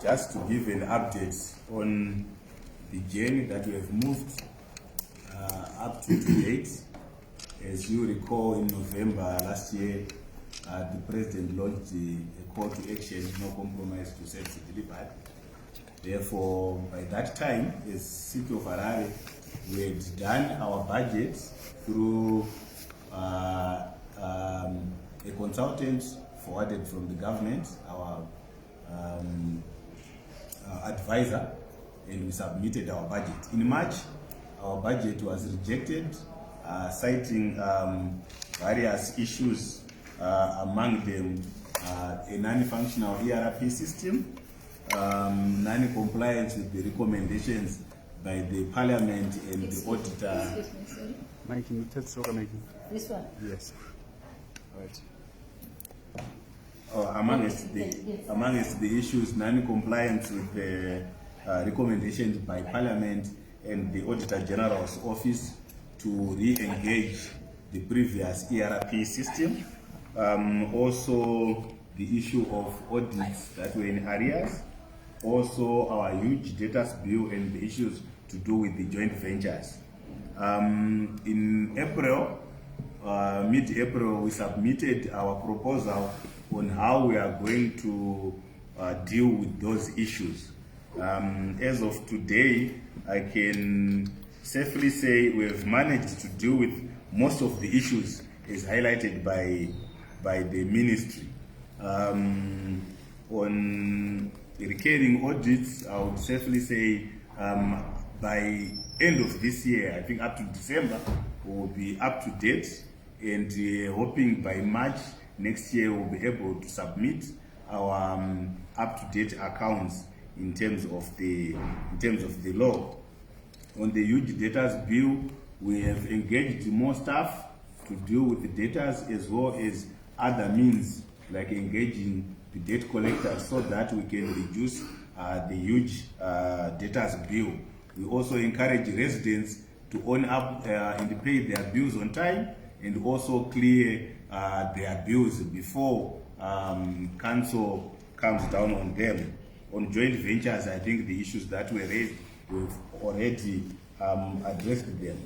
Just to give an update on the journey that we have moved up to date. As you recall, in November last year, the President launched a call to action, no compromise to service delivered. Therefore, by that time, as City of Harare, we had done our budget through a consultant forwarded from the government, our advisor, and we submitted our budget. In March, our budget was rejected, citing various issues, among them a non-functional ERP system, non-compliance with the recommendations by the Parliament and the auditor. Excuse me, sorry. Mike, can you tell us what making? This one. Yes. Right. Amongst the issues, non-compliance with the recommendations by Parliament and the Auditor General's Office to re-engage the previous ERP system. Also, the issue of audits that were in arrears. Also, our huge data bill and the issues to do with the joint ventures. In April, mid-April, we submitted our proposal on how we are going to deal with those issues. As of today, I can safely say we have managed to deal with most of the issues as highlighted by the ministry. On recurring audits, I would safely say by end of this year, I think up to December, we'll be up to date, and hoping by March next year we'll be able to submit our up-to-date accounts in terms of the law. On the huge data bill, we have engaged more staff to deal with the data, as well as other means like engaging the debt collectors so that we can reduce the huge data bill. We also encourage residents to own up and pay their bills on time, and also clear their bills before council comes down on them. On joint ventures, I think the issues that were raised, we've already addressed them.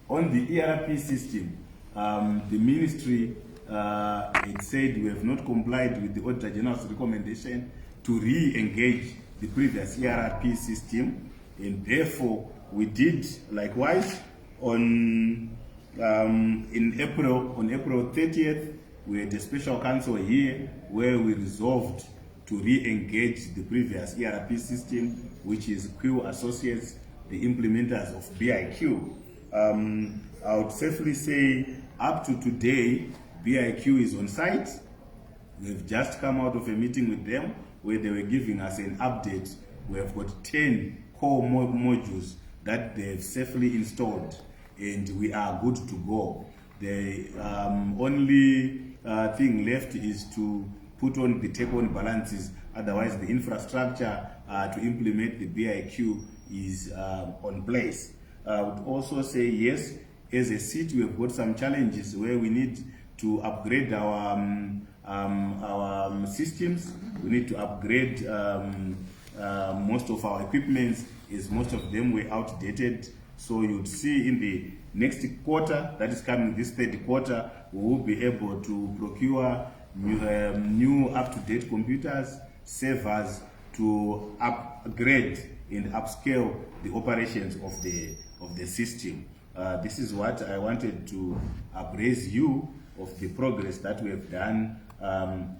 On the ERP system, the ministry it said we have not complied with the Auditor General's recommendation to re-engage the previous ERP system, and therefore we did likewise. On April 30th, we had a special council here where we resolved to re-engage the previous ERP system, which is Cllr Associates, the implementers of BIQ. I would safely say up to today, BIQ is on site. We've just come out of a meeting with them where they were giving us an update. We have got 10 core modules that they've safely installed, and we are good to go. The only thing left is to put on the take-on balances. Otherwise, the infrastructure to implement the BIQ is on place. I would also say yes, as a city, we've got some challenges where we need to upgrade our systems. We need to upgrade most of our equipment, as most of them were outdated. So you'd see in the next quarter, that is coming this third quarter, we will be able to procure new up-to-date computers, servers, to upgrade and upscale the operations of the system. This is what I wanted to appraise you of the progress that we have done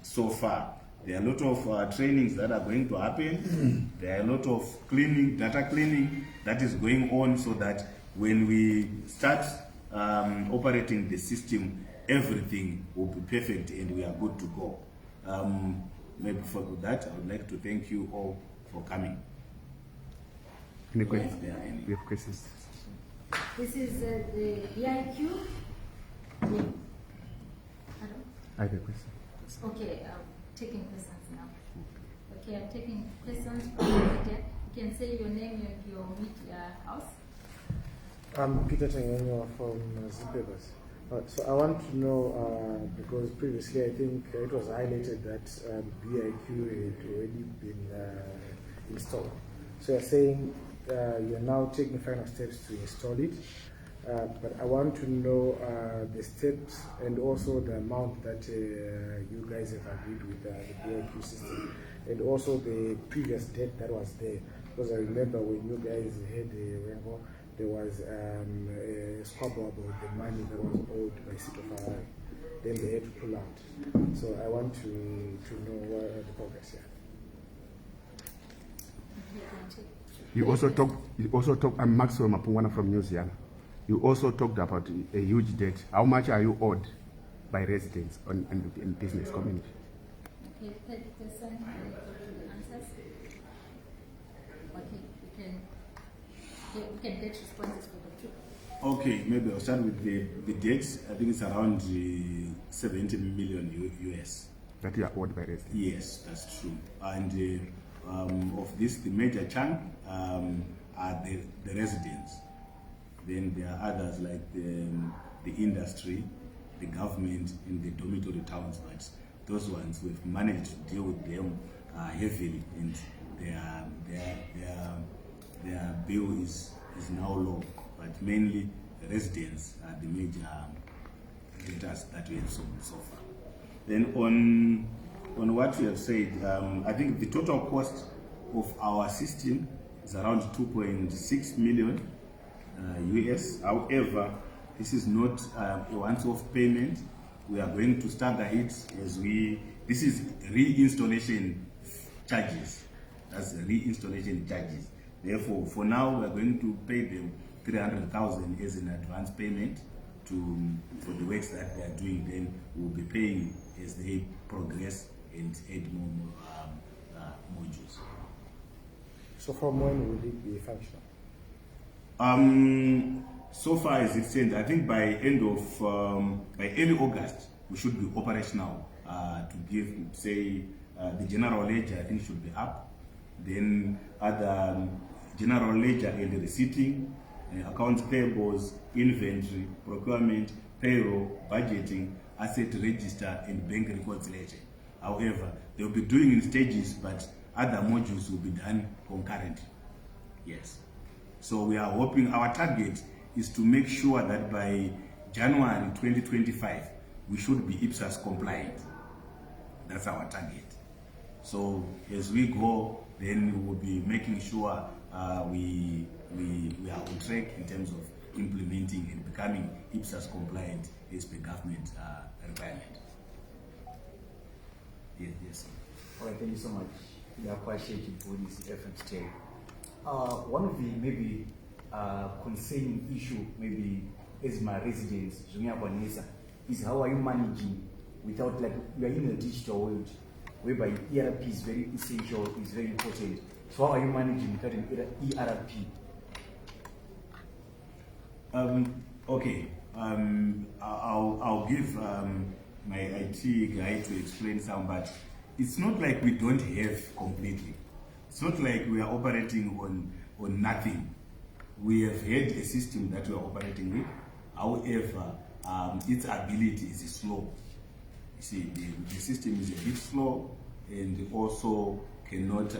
so far. There are a lot of trainings that are going to happen. There are a lot of data cleaning that is going on, so that when we start operating the system, everything will be perfect and we are good to go. Maybe for that, I would like to thank you all for coming. Any questions? We have questions. This is the BIQ. I have a question. Okay, I'm taking questions now. Okay, I'm taking questions from the media. You can say your name and your media house. I'm Peter Tengenyo from Zipevers. So I want to know, because previously I think it was highlighted that BIQ had already been installed. So you're saying you're now taking final steps to install it, but I want to know the steps and also the amount that you guys have agreed with the BIQ system, and also the previous debt that was there. Because I remember when you guys had a there was a squabble about the money that was owed by Cllr. Then they had to pull out. So I want to know what the progress here. You also talked. I'm Maxwell Mapungwana from New Zealand. You also talked about a huge debt. How much are you owed by residents in business community? Okay, 30%. The answers. Okay, we can get responses for the two. Okay, maybe I'll start with the debts. I think it's around 70 million US. That you are owed by residents? Yes, that's true. And of this, the major chunk are the residents. Then there are others like the industry, the government, and the dormitory towns. But those ones, we've managed to deal with them heavily, and their bill is now low. But mainly the residents are the major debtors that we have so far. Then on what we have said, I think the total cost of our system is around 2.6 million US. However, this is not a once-off payment. We are going to stagger it this is reinstallation charges. That's reinstallation charges. Therefore, for now, we are going to pay them 300,000 as an advance payment for the works that they are doing. Then we'll be paying as they progress and add more modules. So from when will it be functional? So far as it stands, I think by early August we should be operational. To give, say, the general ledger I think should be up. Then other general ledger and the receipting, accounts payables, inventory, procurement, payroll, budgeting, asset register, and bank reconciliation. However, they'll be doing in stages, but other modules will be done concurrently. Yes. So we are hoping, our target is to make sure that by January 2025, we should be IPSAS compliant. That's our target. So as we go, then we will be making sure we are on track in terms of implementing and becoming IPSAS compliant as per government requirement. Yes. All right, thank you so much. We are quite shaky for this effort today. One of the maybe concerning issue, maybe as my residents, is how are you managing without, like, we are in a digital world whereby ERP is very essential, is very important. So how are you managing without an ERP? Okay. I'll give my IT guy to explain some, but it's not like we don't have completely. It's not like we are operating on nothing. We have had a system that we are operating with. However, its ability is slow. You see, the system is a bit slow and also cannot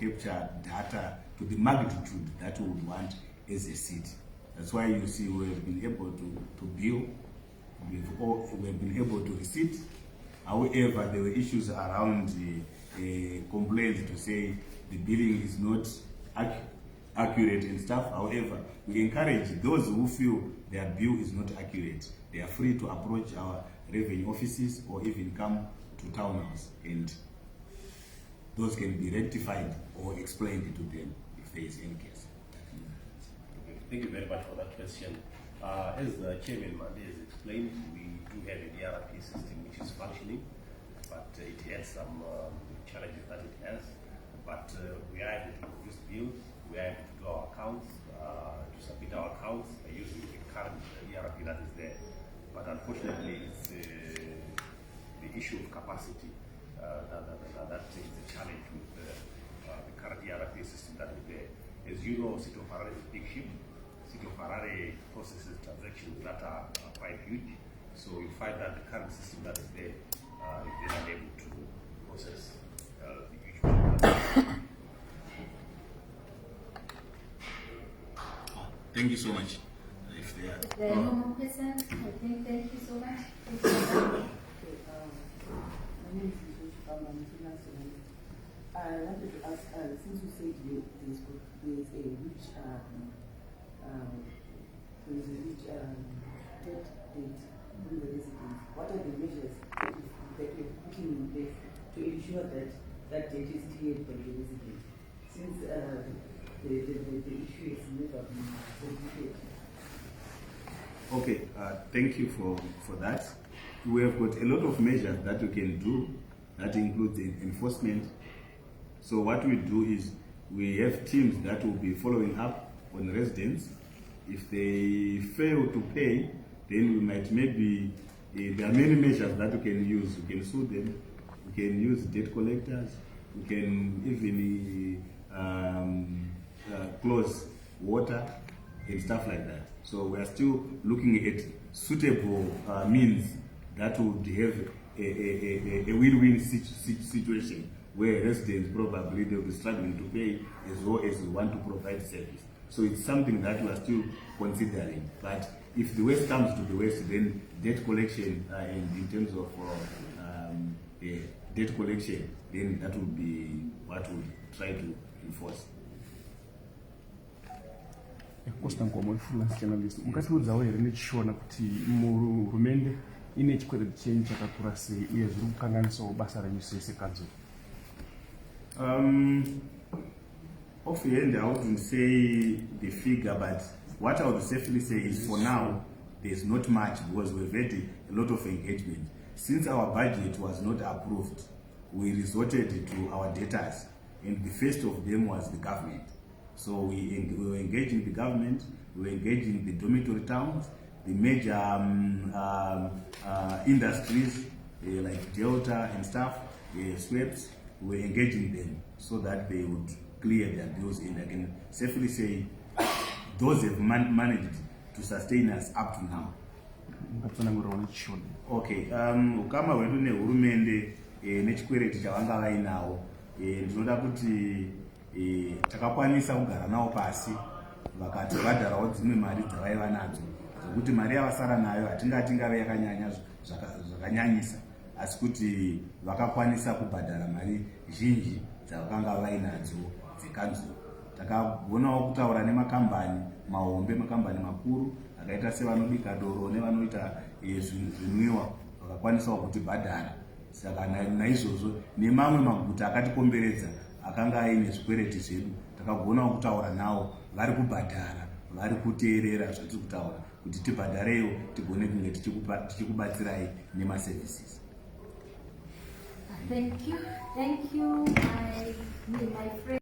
capture data to the magnitude that we would want as a city. That's why you see we have been able to bill, we have been able to receipt. However, there were issues around complaints to say the billing is not accurate and stuff. However, we encourage those who feel their bill is not accurate, they are free to approach our revenue offices or even come to townhouse, and those can be rectified or explained to them if there is any case. Thank you very much for that question. As the Chairman Mande has explained, we do have an ERP system which is functioning, but it has some challenges that it has. But we are able to produce bills, we are able to do our accounts, to submit our accounts using the current ERP that is there. But unfortunately, it's the issue of capacity that is a challenge with the current ERP system that is there. As you know, Cllr is a big ship. city of Harare processes transactions that are quite huge. So you find that the current system that is there is unable to process the huge transactions. Thank you so much. If there are, If there are no more questions, I think thank you so much. My name is Cllr Costa Mande. I wanted to ask, since you said there's a huge debt date from the residents, what are the measures that you're putting in place to ensure that that debt is cleared by the residents? Since the issue has never been completed. okay, thank you for that. We have got a lot of measures that we can do. That includes enforcement. So what we do is we have teams that will be following up on residents. If they fail to pay, then we might maybe, there are many measures that we can use. We can sue them, we can use debt collectors, we can even close water and stuff like that. So we are still looking at suitable means that would have a win-win situation where residents probably they'll be struggling to pay as well as we want to provide service. So it's something that we are still considering. But if the worst comes to the worst, then debt collection and in terms of debt collection, then that would be what we'll try to enforce. Costa Mande, freelance journalist. Mukatiudzawo here nechishona kuti hurumende ine chikwere chenyu chakakura sei uye zviri kukanganisawo basa renyu sei sekanzuro. Offhand, I wouldn't say the figure, but what I would safely say is for now, there's not much because we've had a lot of engagement. Since our budget was not approved, we resorted to our debtors, and the first of them was the government. So we were engaging the government, we were engaging the dormitory towns, the major industries like Delta and stuff, SWEPs, we were engaging them so that they would clear their bills, and I can safely say those have managed to sustain us up to now. Okay, ukama hwedu nehurumende nechikwereti chavanga vainawo ndinoda kuti takakwanisa kugara navo pasi vakati vadharawo dzimwe mari dzavaiva nadzo dzekuti mari yavasara nayo hatingati ngave yakanyanya zvakanyanyisa, asi kuti vakakwanisa kubhadhara mari zhinji dzavakanga vainadzo dzekanzuro. Takagonawo kutaura nemakambani mahombe, makambani makuru akaita sevanobika doro nevanoita zvinwiwa vakakwanisawo kutibhadhara. Saka naizvozvo nemamwe maguta akatikomberedza akanga aine zvikwereti zvedu takagonawo kutaura navo, vari kubhadhara, vari kuteerera zvatiri kutaura kuti tibhadhareyo tigone kunge tichikubatsirai nemaservices. Thank you, my friend.